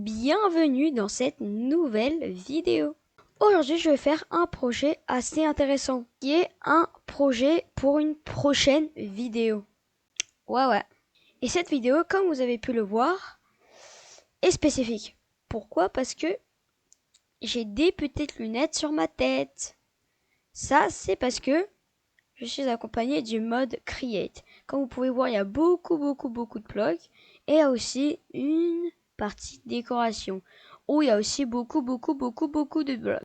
bienvenue dans cette nouvelle vidéo. Aujourd'hui, je vais faire un projet assez intéressant, qui est un projet pour une prochaine vidéo. Ouais. Et cette vidéo, comme vous avez pu le voir, est spécifique. Pourquoi? Parce que j'ai des petites lunettes sur ma tête. Ça, c'est parce que je suis accompagné du mode Create. Comme vous pouvez voir, il y a beaucoup de blocs. Et il y a aussi une partie décoration, où il y a aussi beaucoup de blocs.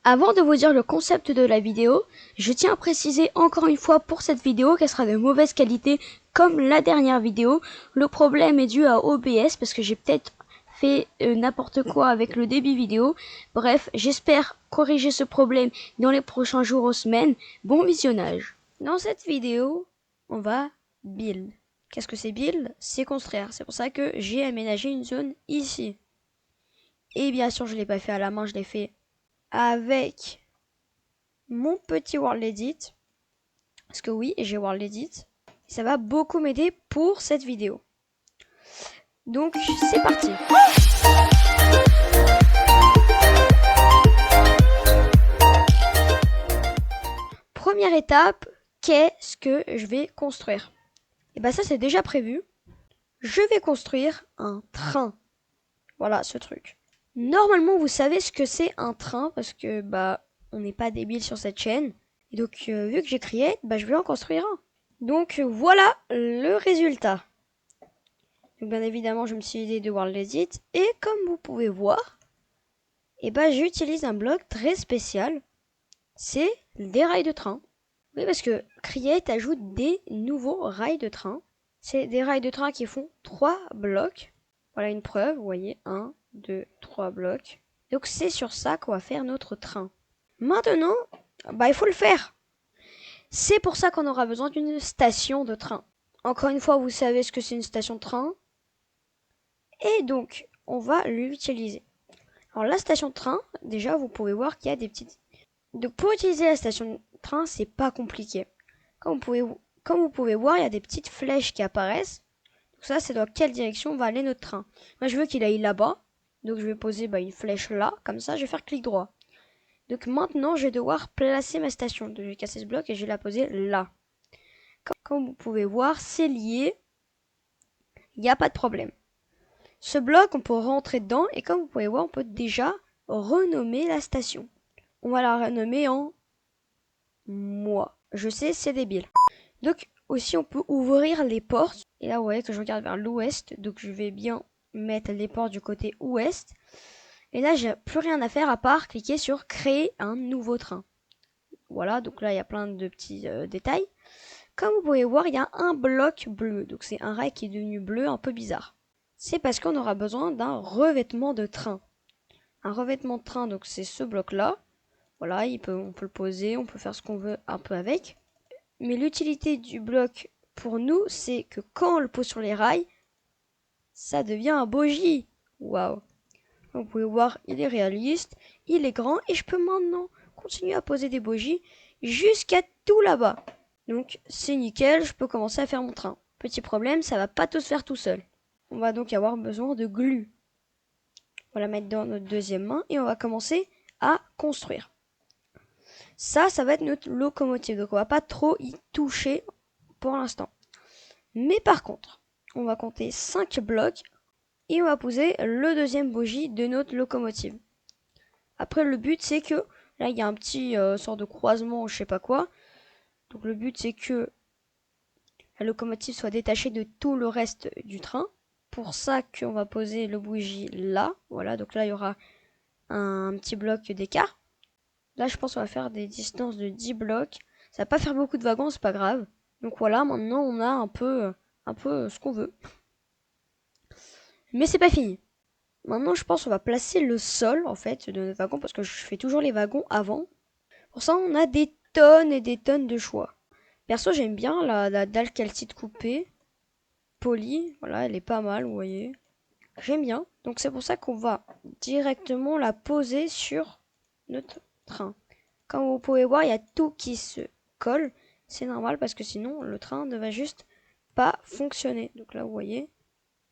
Avant de vous dire le concept de la vidéo, je tiens à préciser encore une fois pour cette vidéo qu'elle sera de mauvaise qualité comme la dernière vidéo. Le problème est dû à OBS parce que j'ai peut-être fait n'importe quoi avec le débit vidéo. Bref, j'espère corriger ce problème dans les prochains jours ou semaines. Bon visionnage. Dans cette vidéo, on va build. Qu'est-ce que c'est build? C'est construire. C'est pour ça que j'ai aménagé une zone ici. Et bien sûr, je ne l'ai pas fait à la main, je l'ai fait avec mon petit World Edit. Parce que oui, j'ai World Edit. Ça va beaucoup m'aider pour cette vidéo. Donc, c'est parti. Première étape, qu'est-ce que je vais construire? Et bien ça, c'est déjà prévu. Je vais construire un train. Voilà, ce truc. Normalement, vous savez ce que c'est un train parce que on n'est pas débile sur cette chaîne. Et donc, vu que j'ai créé, je vais en construire un. Donc, voilà le résultat. Donc, bien évidemment, je me suis aidé de World Edit. Et comme vous pouvez voir, j'utilise un bloc très spécial. C'est des rails de train. Oui, parce que Create ajoute des nouveaux rails de train. C'est des rails de train qui font 3 blocs. Voilà une preuve, vous voyez, 1, 2, 3 blocs. Donc c'est sur ça qu'on va faire notre train. Maintenant, il faut le faire. C'est pour ça qu'on aura besoin d'une station de train. Encore une fois, vous savez ce que c'est une station de train. Et donc, on va l'utiliser. Alors la station de train, déjà, vous pouvez voir qu'il y a des petites... Donc pour utiliser la station de train, c'est pas compliqué. Comme vous pouvez voir, il y a des petites flèches qui apparaissent. Donc ça, c'est dans quelle direction va aller notre train. Moi, je veux qu'il aille là-bas. Donc je vais poser une flèche là. Comme ça, je vais faire clic droit. Donc maintenant, je vais devoir placer ma station. Donc je vais casser ce bloc et je vais la poser là. Comme vous pouvez voir, c'est lié. Il n'y a pas de problème. Ce bloc, on peut rentrer dedans. Et comme vous pouvez voir, on peut déjà renommer la station. On va la renommer en moi. Je sais, c'est débile. Donc aussi, on peut ouvrir les portes. Et là, vous voyez que je regarde vers l'ouest. Donc je vais bien mettre les portes du côté ouest. Et là, j'ai plus rien à faire à part cliquer sur créer un nouveau train. Voilà, donc là, il y a plein de petits détails. Comme vous pouvez voir, il y a un bloc bleu. Donc c'est un rail qui est devenu bleu, un peu bizarre. C'est parce qu'on aura besoin d'un revêtement de train. Un revêtement de train, donc c'est ce bloc-là. Voilà, on peut le poser, on peut faire ce qu'on veut un peu avec. Mais l'utilité du bloc pour nous, c'est que quand on le pose sur les rails, ça devient un bogie. Waouh! Vous pouvez voir, il est réaliste, il est grand et je peux maintenant continuer à poser des bogies jusqu'à tout là-bas. Donc c'est nickel, je peux commencer à faire mon train. Petit problème, ça va pas tout se faire tout seul. On va donc avoir besoin de glu. On va la mettre dans notre deuxième main et on va commencer à construire. Ça va être notre locomotive, donc on va pas trop y toucher pour l'instant. Mais par contre, on va compter 5 blocs et on va poser le deuxième bogie de notre locomotive. Après, le but, c'est que là, il y a un petit sort de croisement, je sais pas quoi. Donc le but, c'est que la locomotive soit détachée de tout le reste du train. Pour ça qu'on va poser le bougie là. Voilà, donc là, il y aura un petit bloc d'écart. Là, je pense qu'on va faire des distances de 10 blocs. Ça va pas faire beaucoup de wagons, c'est pas grave. Donc voilà, maintenant, on a un peu ce qu'on veut. Mais c'est pas fini. Maintenant, je pense qu'on va placer le sol, en fait, de notre wagon, parce que je fais toujours les wagons avant. Pour ça, on a des tonnes et des tonnes de choix. Perso, j'aime bien la dalle calcite coupée, polie. Voilà, elle est pas mal, vous voyez. J'aime bien. Donc c'est pour ça qu'on va directement la poser sur notre train. Comme vous pouvez voir, il y a tout qui se colle. C'est normal parce que sinon, le train ne va juste pas fonctionner. Donc là, vous voyez,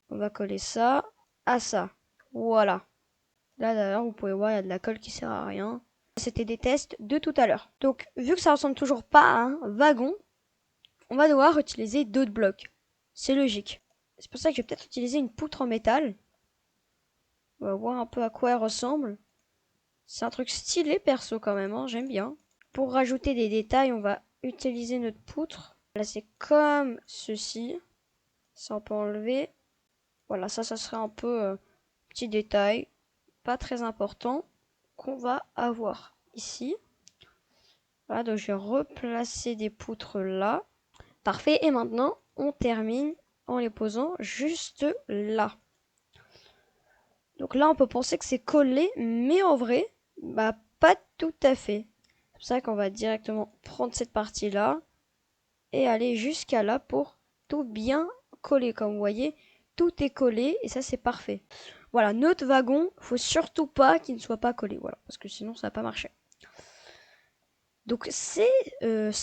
on va coller ça à ça. Voilà. Là d'ailleurs, vous pouvez voir, il y a de la colle qui sert à rien. C'était des tests de tout à l'heure. Donc, vu que ça ressemble toujours pas à un wagon, on va devoir utiliser d'autres blocs. C'est logique. C'est pour ça que je vais peut-être utiliser une poutre en métal. On va voir un peu à quoi elle ressemble. C'est un truc stylé perso quand même, hein, j'aime bien. Pour rajouter des détails, on va utiliser notre poutre. Là, c'est comme ceci. Ça, on peut enlever. Voilà, ça serait un peu petit détail, pas très important, qu'on va avoir ici. Voilà, donc je vais replacer des poutres là. Parfait, et maintenant, on termine en les posant juste là. Donc là, on peut penser que c'est collé, mais en vrai, bah pas tout à fait. C'est pour ça qu'on va directement prendre cette partie-là et aller jusqu'à là pour tout bien coller. Comme vous voyez, tout est collé et ça, c'est parfait. Voilà, notre wagon, faut surtout pas qu'il ne soit pas collé, voilà, parce que sinon ça va pas marcher. Donc ça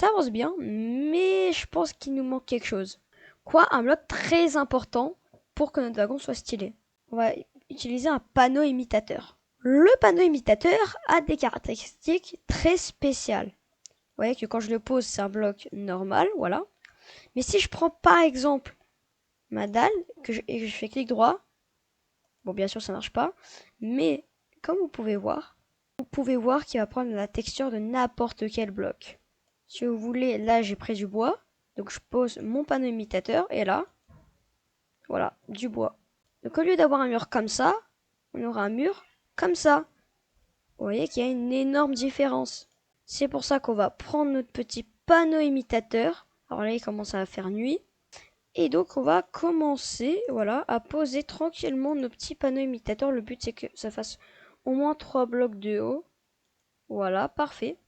avance bien, mais je pense qu'il nous manque quelque chose. Quoi? Un bloc très important pour que notre wagon soit stylé. On va utiliser un panneau imitateur. Le panneau imitateur a des caractéristiques très spéciales. Vous voyez que quand je le pose, c'est un bloc normal, voilà. Mais si je prends par exemple ma dalle et que je fais clic droit, bon bien sûr ça marche pas, mais comme vous pouvez voir qu'il va prendre la texture de n'importe quel bloc. Si vous voulez, là j'ai pris du bois, donc je pose mon panneau imitateur et là, voilà, du bois. Donc au lieu d'avoir un mur comme ça, on aura un mur comme ça. Vous voyez qu'il y a une énorme différence. C'est pour ça qu'on va prendre notre petit panneau imitateur. Alors là, il commence à faire nuit. Et donc, on va commencer, voilà, à poser tranquillement nos petits panneaux imitateurs. Le but, c'est que ça fasse au moins 3 blocs de haut. Voilà, parfait.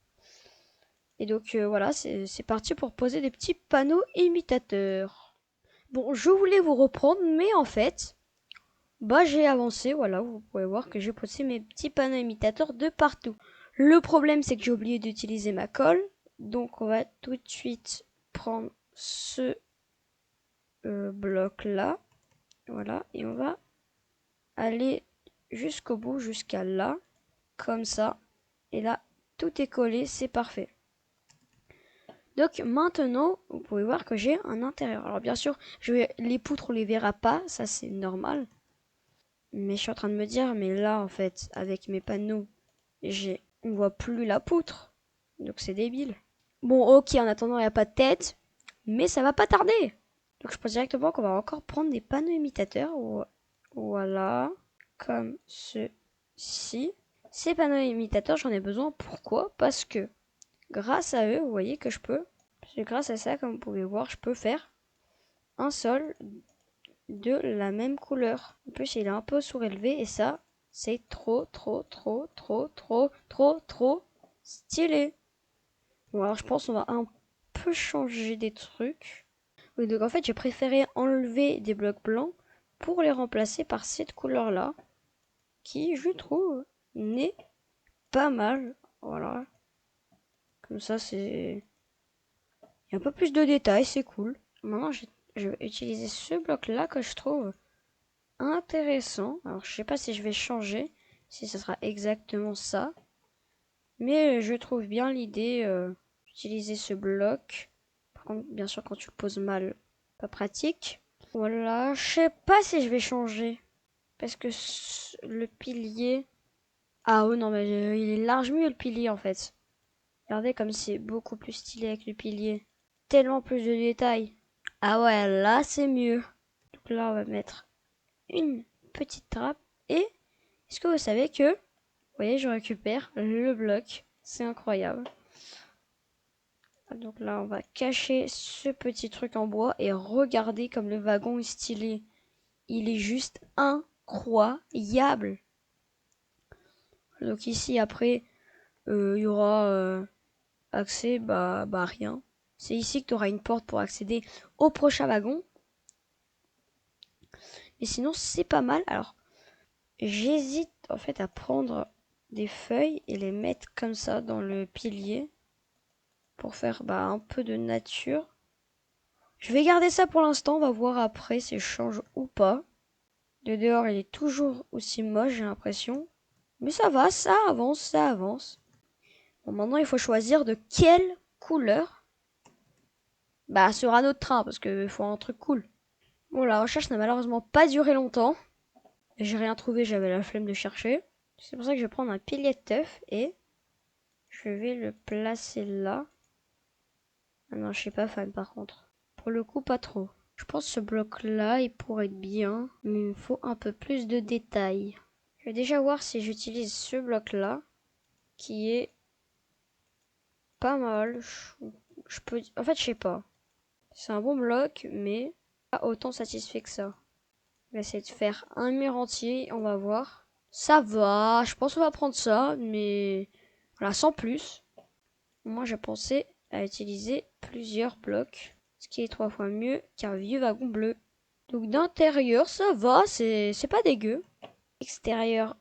Et donc, voilà, c'est parti pour poser des petits panneaux imitateurs. Bon, je voulais vous reprendre, mais en fait, bah j'ai avancé, voilà, vous pouvez voir que j'ai posé mes petits panneaux imitateurs de partout. Le problème, c'est que j'ai oublié d'utiliser ma colle. Donc, on va tout de suite prendre ce bloc là. Voilà, et on va aller jusqu'au bout, jusqu'à là, comme ça. Et là, tout est collé, c'est parfait. Donc maintenant, vous pouvez voir que j'ai un intérieur. Alors bien sûr, les poutres, on les verra pas, ça c'est normal. Mais je suis en train de me dire, mais là en fait, avec mes panneaux, on voit plus la poutre. Donc c'est débile. Bon, ok, en attendant, il n'y a pas de tête, mais ça va pas tarder. Donc je pense directement qu'on va encore prendre des panneaux imitateurs. Voilà, comme ceci. Ces panneaux imitateurs, j'en ai besoin. Pourquoi? Parce que grâce à eux, vous voyez que grâce à ça, comme vous pouvez voir, je peux faire un sol de la même couleur. En plus, il est un peu surélevé et ça, c'est trop stylé. Bon, alors je pense qu'on va un peu changer des trucs. Oui, donc en fait, j'ai préféré enlever des blocs blancs pour les remplacer par cette couleur-là, qui, je trouve, n'est pas mal. Voilà. Comme ça, c'est... Il y a un peu plus de détails, c'est cool. Maintenant, je vais utiliser ce bloc-là que je trouve intéressant. Alors, je sais pas si je vais changer, si ça sera exactement ça. Mais je trouve bien l'idée d'utiliser ce bloc. Par contre, bien sûr, quand tu le poses mal, pas pratique. Voilà, je sais pas si je vais changer. Parce que le pilier... Ah oh non, mais il est large mieux le pilier en fait. Regardez comme c'est beaucoup plus stylé avec le pilier. Tellement plus de détails. Ah ouais, là c'est mieux. Donc là, on va mettre une petite trappe. Et est-ce que vous savez que... Vous voyez, je récupère le bloc. C'est incroyable. Donc là, on va cacher ce petit truc en bois. Et regardez comme le wagon est stylé. Il est juste incroyable. Donc ici, après, il y aura accès, bah rien. C'est ici que tu auras une porte pour accéder au prochain wagon. Mais sinon, c'est pas mal. Alors, j'hésite en fait à prendre des feuilles et les mettre comme ça dans le pilier pour faire un peu de nature. Je vais garder ça pour l'instant, on va voir après si je change ou pas. De dehors, il est toujours aussi moche, j'ai l'impression. Mais ça va, ça avance, ça avance. Bon, maintenant, il faut choisir de quelle couleur bah sera notre train, parce qu'il faut un truc cool. Bon, la recherche n'a malheureusement pas duré longtemps. J'ai rien trouvé, j'avais la flemme de chercher. C'est pour ça que je vais prendre un pilier de teuf et je vais le placer là. Ah non, je suis pas fan par contre. Pour le coup, pas trop. Je pense que ce bloc-là, il pourrait être bien, mais il me faut un peu plus de détails. Je vais déjà voir si j'utilise ce bloc-là, qui est pas mal. Je peux... En fait, je sais pas. C'est un bon bloc, mais pas autant satisfait que ça. On va essayer de faire un mur entier, on va voir. Ça va, je pense qu'on va prendre ça, mais voilà, sans plus. Moi, j'ai pensé à utiliser plusieurs blocs, ce qui est 3 fois mieux qu'un vieux wagon bleu. Donc d'intérieur, ça va, c'est pas dégueu. Extérieur,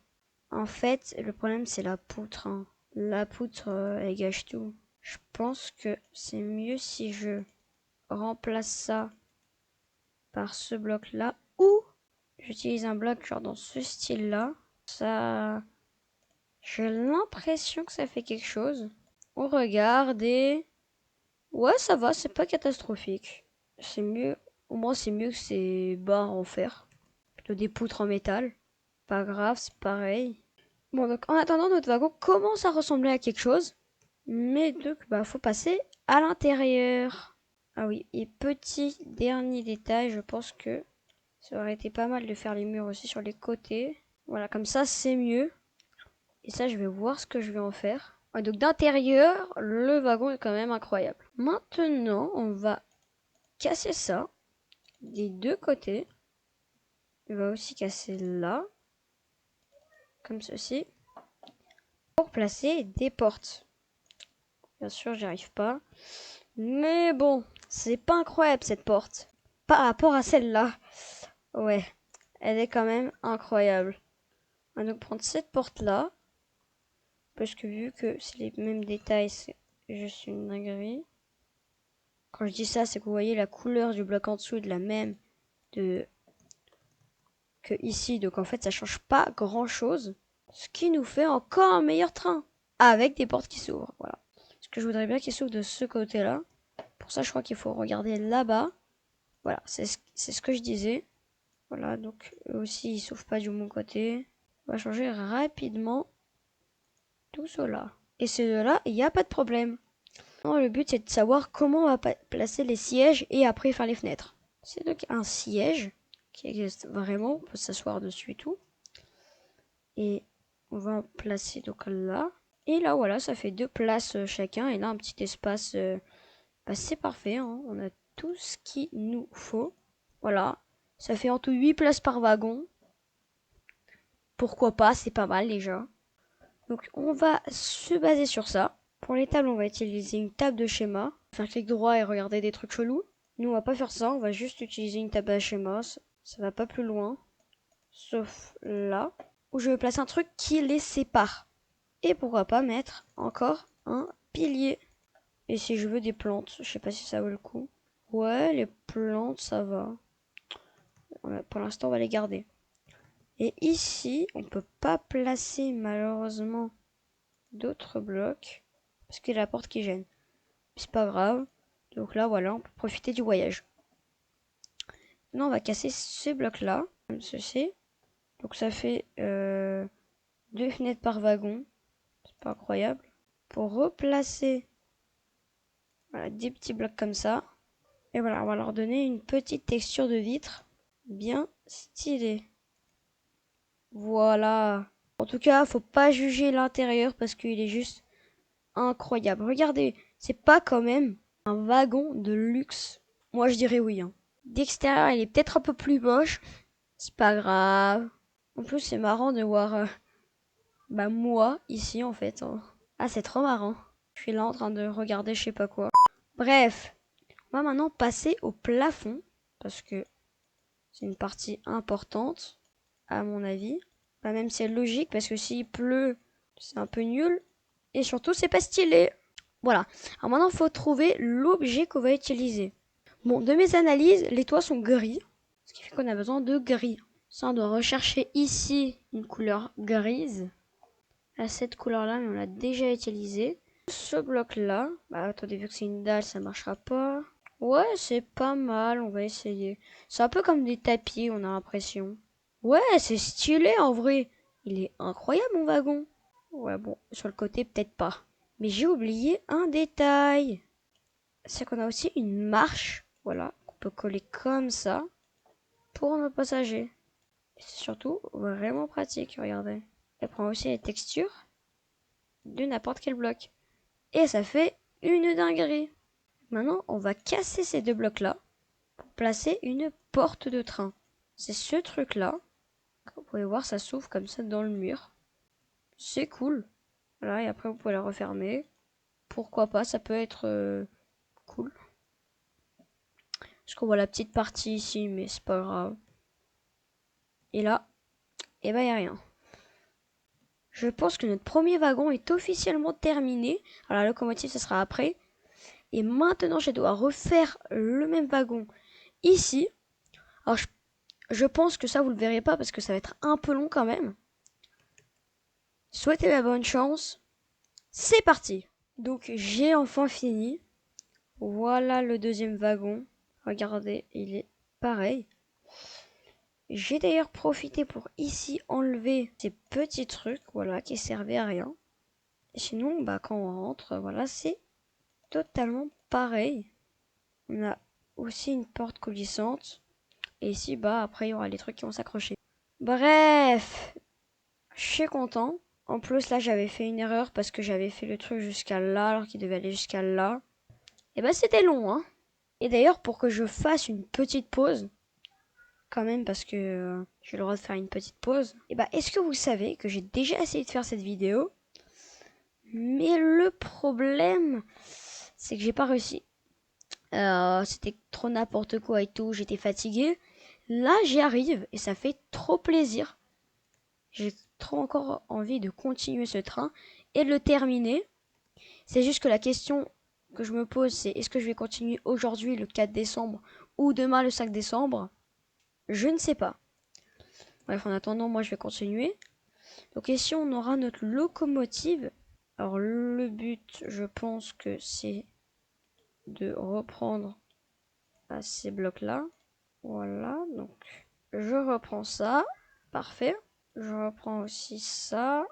en fait, le problème c'est la poutre. Hein. La poutre, elle gâche tout. Je pense que c'est mieux si je remplace ça par ce bloc-là ou j'utilise un bloc genre dans ce style-là. Ça, j'ai l'impression que ça fait quelque chose. On regarde et ouais, ça va, c'est pas catastrophique. C'est mieux, au moins c'est mieux que ces barres en fer. Plutôt des poutres en métal. Pas grave, c'est pareil. Bon, donc en attendant, notre wagon commence à ressembler à quelque chose. Mais donc, bah, faut passer à l'intérieur. Ah oui, et petit dernier détail, je pense que ça aurait été pas mal de faire les murs aussi sur les côtés. Voilà, comme ça, c'est mieux. Et ça, je vais voir ce que je vais en faire. Ouais, donc d'intérieur, le wagon est quand même incroyable. Maintenant, on va casser ça des deux côtés. On va aussi casser là, comme ceci, pour placer des portes. Bien sûr, j'y arrive pas. Mais bon, c'est pas incroyable cette porte. Par rapport à celle-là. Ouais, elle est quand même incroyable. On va donc prendre cette porte-là. Parce que vu que c'est les mêmes détails, c'est juste une dinguerie. Quand je dis ça, c'est que vous voyez la couleur du bloc en dessous de la même que ici. Donc en fait, ça change pas grand-chose. Ce qui nous fait encore un meilleur train. Avec des portes qui s'ouvrent. Voilà. Parce que je voudrais bien qu'il s'ouvre de ce côté-là. Pour ça, je crois qu'il faut regarder là-bas. Voilà, c'est ce que je disais. Voilà, donc eux aussi, ils s'ouvrent pas du bon côté. On va changer rapidement tout cela. Et ceux-là, il n'y a pas de problème. Non, le but, c'est de savoir comment on va placer les sièges et après faire les fenêtres. C'est donc un siège qui existe vraiment. On peut s'asseoir dessus et tout. Et on va en placer donc là. Et là, voilà, ça fait 2 places chacun. Et là, un petit espace. Bah, c'est parfait. Hein. On a tout ce qu'il nous faut. Voilà. Ça fait en tout 8 places par wagon. Pourquoi pas, c'est pas mal déjà. Donc on va se baser sur ça. Pour les tables, on va utiliser une table de schéma. Faire clic droit et regarder des trucs chelous. Nous, on va pas faire ça, on va juste utiliser une table à schéma. Ça va pas plus loin. Sauf là, où je vais placer un truc qui les sépare. Et pourquoi pas mettre encore un pilier. Et si je veux des plantes, je sais pas si ça vaut le coup. Ouais, les plantes, ça va. Pour l'instant, on va les garder. Et ici, on peut pas placer malheureusement d'autres blocs parce qu'il y a la porte qui gêne. C'est pas grave. Donc là, voilà, on peut profiter du voyage. Maintenant, on va casser ce bloc-là, comme ceci. Donc ça fait 2 fenêtres par wagon. C'est pas incroyable. Pour replacer voilà, des petits blocs comme ça. Et voilà, on va leur donner une petite texture de vitre bien stylée. Voilà. En tout cas, faut pas juger l'intérieur parce qu'il est juste incroyable. Regardez, c'est pas quand même un wagon de luxe. Moi, je dirais oui. Hein. D'extérieur, il est peut-être un peu plus moche. C'est pas grave. En plus, c'est marrant de voir moi ici en fait. Hein. Ah, c'est trop marrant. Je suis là en train de regarder je sais pas quoi. Bref, on va maintenant passer au plafond parce que c'est une partie importante à mon avis. Bah, même si c'est logique parce que s'il pleut, c'est un peu nul. Et surtout, c'est pas stylé. Voilà. Alors maintenant, il faut trouver l'objet qu'on va utiliser. Bon, de mes analyses, les toits sont gris. Ce qui fait qu'on a besoin de gris. Ça, on doit rechercher ici une couleur grise. À cette couleur-là, mais on l'a déjà utilisé. Ce bloc-là, bah attendez, vu que c'est une dalle, ça marchera pas. Ouais, c'est pas mal, on va essayer. C'est un peu comme des tapis, on a l'impression. Ouais, c'est stylé en vrai. Il est incroyable mon wagon. Ouais, bon, sur le côté, peut-être pas. Mais j'ai oublié un détail. C'est qu'on a aussi une marche, voilà, qu'on peut coller comme ça pour nos passagers. C'est surtout vraiment pratique, regardez. Elle prend aussi les textures de n'importe quel bloc. Et ça fait une dinguerie. Maintenant, on va casser ces deux blocs-là pour placer une porte de train. C'est ce truc-là. Vous pouvez voir, ça s'ouvre comme ça dans le mur. C'est cool. Voilà, et après, vous pouvez la refermer. Pourquoi pas, ça peut être cool. Parce qu'on voit la petite partie ici, mais c'est pas grave. Et là, eh ben, y a rien. Je pense que notre premier wagon est officiellement terminé. Alors, la locomotive, ça sera après. Et maintenant, je dois refaire le même wagon ici. Alors, je pense que ça, vous le verrez pas parce que ça va être un peu long quand même. Souhaitez la bonne chance. C'est parti. Donc, j'ai enfin fini. Voilà le deuxième wagon. Regardez, il est pareil. J'ai d'ailleurs profité pour ici enlever ces petits trucs, voilà, qui servaient à rien. Et sinon, bah, quand on rentre, voilà, c'est totalement pareil. On a aussi une porte coulissante. Et ici, bah, après, il y aura les trucs qui vont s'accrocher. Bref, je suis content. En plus, là, j'avais fait une erreur parce que j'avais fait le truc jusqu'à là, alors qu'il devait aller jusqu'à là. Et bah, c'était long, hein. Et d'ailleurs, pour que je fasse une petite pause, quand même, parce que j'ai le droit de faire une petite pause, et bah, est-ce que vous savez que j'ai déjà essayé de faire cette vidéo, mais le problème, c'est que j'ai pas réussi. C'était trop n'importe quoi et tout, j'étais fatiguée. Là, j'y arrive et ça fait trop plaisir. J'ai trop encore envie de continuer ce train et de le terminer. C'est juste que la question que je me pose, c'est est-ce que je vais continuer aujourd'hui le 4 décembre ou demain le 5 décembre? Je ne sais pas. Bref, en attendant, moi je vais continuer. Donc ici, on aura notre locomotive. Alors le but, je pense que c'est de reprendre ces blocs-là. Voilà, donc je reprends ça. Parfait. Je reprends aussi ça.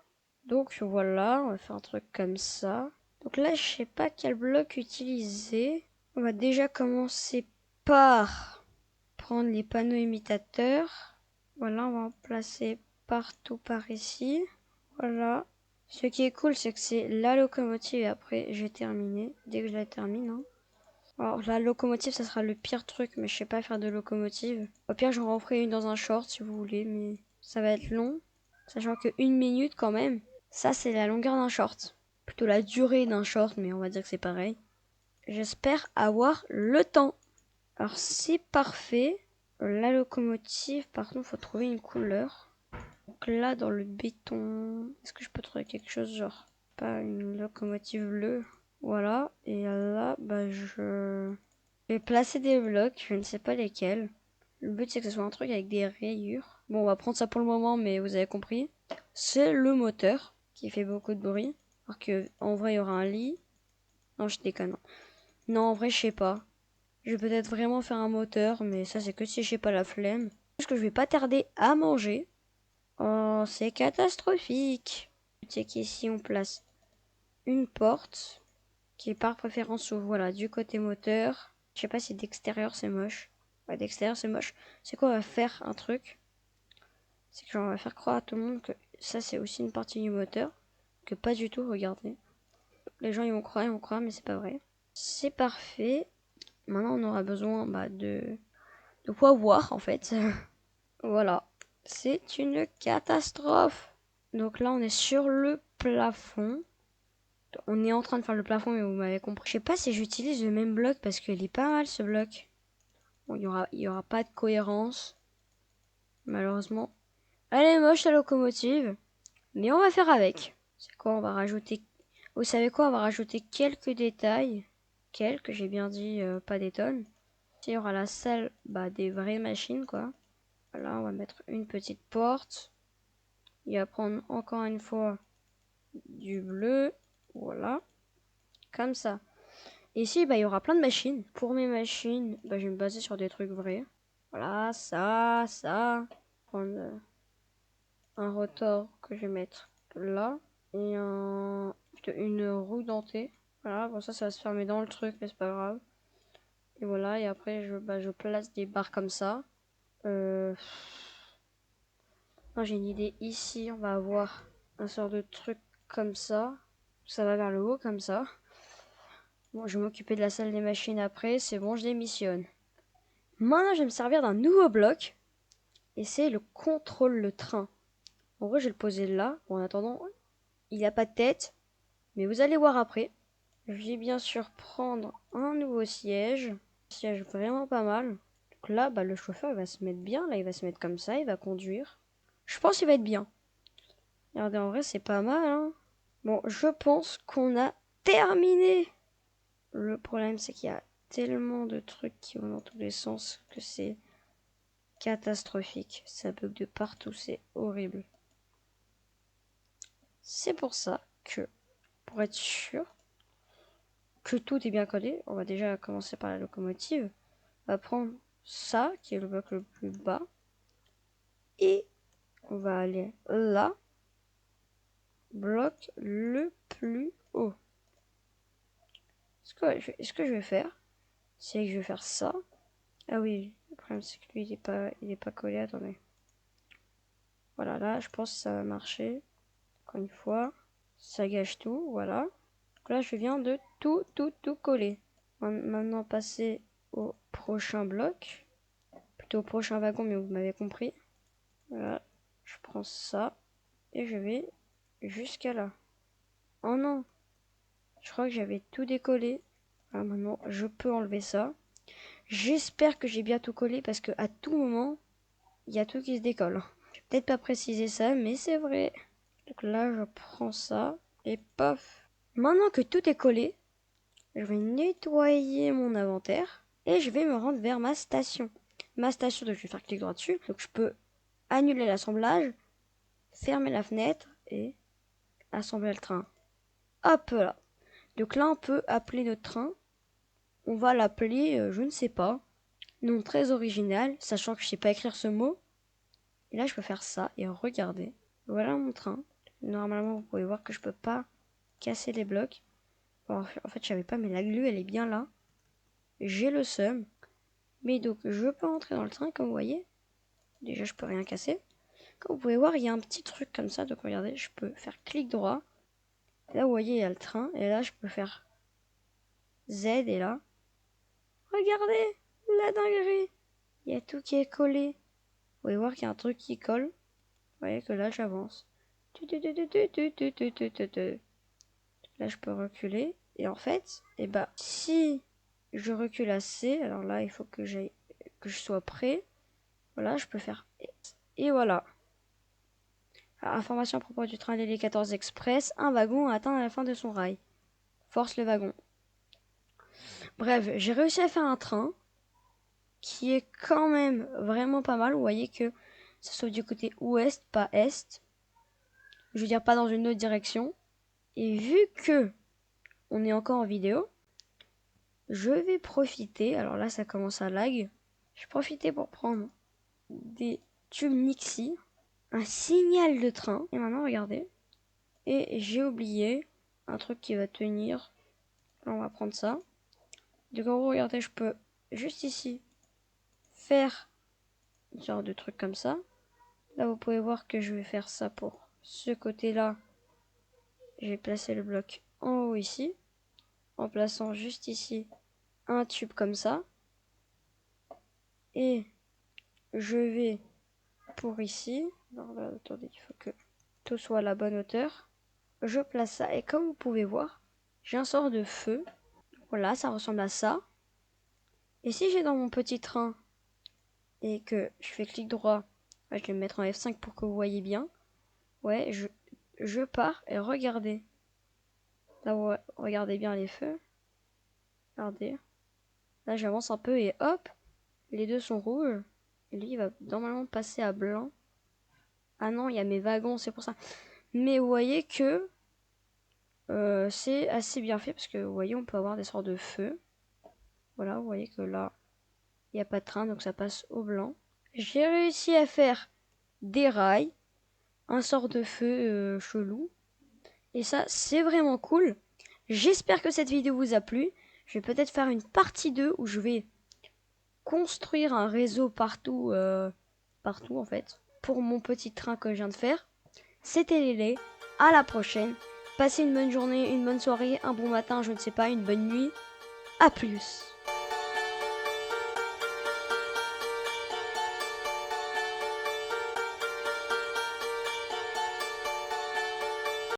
Donc voilà, on va faire un truc comme ça. Donc là, je sais pas quel bloc utiliser. On va déjà commencer par prendre les panneaux imitateurs. Voilà, on va en placer partout par ici. Voilà. Ce qui est cool, c'est que c'est la locomotive et après, j'ai terminé. Dès que je la termine, hein. Alors, la locomotive, ça sera le pire truc, mais je sais pas faire de locomotive. Au pire, j'en referai une dans un short si vous voulez, mais ça va être long. Sachant que 1 minute quand même, ça c'est la longueur d'un short. Plutôt la durée d'un short, mais on va dire que c'est pareil. J'espère avoir le temps. Alors c'est parfait. La locomotive, par contre, faut trouver une couleur. Donc là, dans le béton, est-ce que je peux trouver quelque chose genre pas une locomotive bleue? Voilà. Et là, bah je vais placer des blocs, je ne sais pas lesquels. Le but c'est que ce soit un truc avec des rayures. Bon, on va prendre ça pour le moment, mais vous avez compris. C'est le moteur qui fait beaucoup de bruit. Alors que en vrai, il y aura un lit. Non, je déconne. Non, en vrai, je sais pas. Je vais peut-être vraiment faire un moteur, mais ça c'est que si j'ai pas la flemme. Parce que je vais pas tarder à manger. Oh, c'est catastrophique. C'est qu'ici on place une porte qui est par préférence ouvre, voilà, du côté moteur. Je sais pas si d'extérieur c'est moche. Ouais, d'extérieur c'est moche. C'est quoi, on va faire un truc. C'est que genre, on va faire croire à tout le monde que ça c'est aussi une partie du moteur. Que pas du tout, regardez. Les gens ils vont croire, mais c'est pas vrai. C'est parfait. Maintenant on aura besoin de quoi voir en fait. Voilà. C'est une catastrophe. Donc là on est sur le plafond. On est en train de faire le plafond, mais vous m'avez compris. Je sais pas si j'utilise le même bloc parce qu'il est pas mal ce bloc. Bon, il y aura pas de cohérence. Malheureusement. Elle est moche la locomotive. Mais on va faire avec. C'est quoi, on va rajouter... Vous savez quoi, on va rajouter quelques détails. Quelques, j'ai bien dit, pas des tonnes. Il y aura la salle des vraies machines, quoi. Voilà, on va mettre une petite porte. Il va prendre encore une fois du bleu. Voilà. Comme ça. Et ici, bah, il y aura plein de machines. Pour mes machines, bah, je vais me baser sur des trucs vrais. Voilà, ça. Prendre un rotor que je vais mettre là. Et une roue dentée. Voilà, bon ça va se fermer dans le truc, mais c'est pas grave. Et voilà, et après je place des barres comme ça. Non, j'ai une idée ici, on va avoir un sort de truc comme ça. Ça va vers le haut comme ça. Bon, je vais m'occuper de la salle des machines après, c'est bon, je démissionne. Maintenant, je vais me servir d'un nouveau bloc. Et c'est le contrôle le train. En vrai, je vais le poser là. Bon, en attendant, il n'y a pas de tête. Mais vous allez voir après. Je vais bien sûr prendre un nouveau siège. Un siège vraiment pas mal. Donc là, bah, le chauffeur, il va se mettre bien. Là, il va se mettre comme ça, il va conduire. Je pense qu'il va être bien. Regardez, en vrai, c'est pas mal, hein. Bon, je pense qu'on a terminé. Le problème, c'est qu'il y a tellement de trucs qui vont dans tous les sens que c'est catastrophique. Ça bug de partout, c'est horrible. C'est pour ça que, pour être sûr que tout est bien collé, on va déjà commencer par la locomotive. On va prendre ça, qui est le bloc le plus bas. Et on va aller là, bloc le plus haut. Ce que je vais faire, c'est que je vais faire ça. Ah oui, le problème c'est que lui il est pas collé, attendez. Voilà, là je pense que ça va marcher. Encore une fois, ça gâche tout, voilà. Donc là je viens de tout coller. Maintenant passer au prochain bloc. Plutôt au prochain wagon, mais vous m'avez compris. Voilà, je prends ça et je vais jusqu'à là. Oh non, je crois que j'avais tout décollé. Alors maintenant, je peux enlever ça. J'espère que j'ai bien tout collé parce que à tout moment, il y a tout qui se décolle. Je vais peut-être pas préciser ça, mais c'est vrai. Donc là, je prends ça et paf. Maintenant que tout est collé, je vais nettoyer mon inventaire et je vais me rendre vers ma station. Ma station, donc je vais faire clic droit dessus. Donc je peux annuler l'assemblage, fermer la fenêtre et assembler le train. Hop là. Donc là, on peut appeler notre train. On va l'appeler, je ne sais pas. Nom très original, sachant que je sais pas écrire ce mot. Et là, je peux faire ça et regarder. Voilà mon train. Normalement, vous pouvez voir que je peux pas casser les blocs. Bon, en fait, je savais pas, mais la glu, elle est bien là. J'ai le seum. Mais donc, je peux entrer dans le train, comme vous voyez. Déjà, je peux rien casser. Comme vous pouvez voir, il y a un petit truc comme ça. Donc, regardez, je peux faire clic droit. Là, vous voyez, il y a le train. Et là, je peux faire Z. Et là, regardez, la dinguerie. Il y a tout qui est collé. Vous pouvez voir qu'il y a un truc qui colle. Vous voyez que là, j'avance. Là, je peux reculer. Et en fait, eh ben, si je recule assez, alors là, il faut que je sois prêt. Voilà, je peux faire. Et voilà. Alors, information à propos du train Lily 14 Express. Un wagon a atteint la fin de son rail. Force le wagon. Bref, j'ai réussi à faire un train qui est quand même vraiment pas mal. Vous voyez que ça soit du côté ouest, pas est. Je veux dire, pas dans une autre direction. Et vu que on est encore en vidéo, je vais profiter. Alors là, ça commence à lag. Je vais profiter pour prendre des tubes Nixie, un signal de train. Et maintenant, regardez. Et j'ai oublié un truc qui va tenir. Là, on va prendre ça. Du coup, regardez, je peux juste ici faire une sorte de truc comme ça. Là, vous pouvez voir que je vais faire ça pour ce côté-là. Je vais placer le bloc en haut ici, en plaçant juste ici un tube comme ça. Et je vais pour ici. Alors là, attendez, il faut que tout soit à la bonne hauteur. Je place ça et comme vous pouvez voir, j'ai un sort de feu. Voilà, ça ressemble à ça. Et si j'ai dans mon petit train et que je fais clic droit, je vais me mettre en F5 pour que vous voyez bien. Ouais, je pars et regardez. Là, ouais, regardez bien les feux. Regardez. Là, j'avance un peu et hop, les deux sont rouges. Et lui, il va normalement passer à blanc. Ah non, il y a mes wagons, c'est pour ça. Mais vous voyez que c'est assez bien fait parce que vous voyez, on peut avoir des sortes de feux. Voilà, vous voyez que là, il n'y a pas de train, donc ça passe au blanc. J'ai réussi à faire des rails, un sort de feu chelou. Et ça, c'est vraiment cool. J'espère que cette vidéo vous a plu. Je vais peut-être faire une partie 2 où je vais construire un réseau partout, partout en fait, pour mon petit train que je viens de faire. C'était Lélé, à la prochaine. Passez une bonne journée, une bonne soirée, un bon matin, je ne sais pas, une bonne nuit. À plus.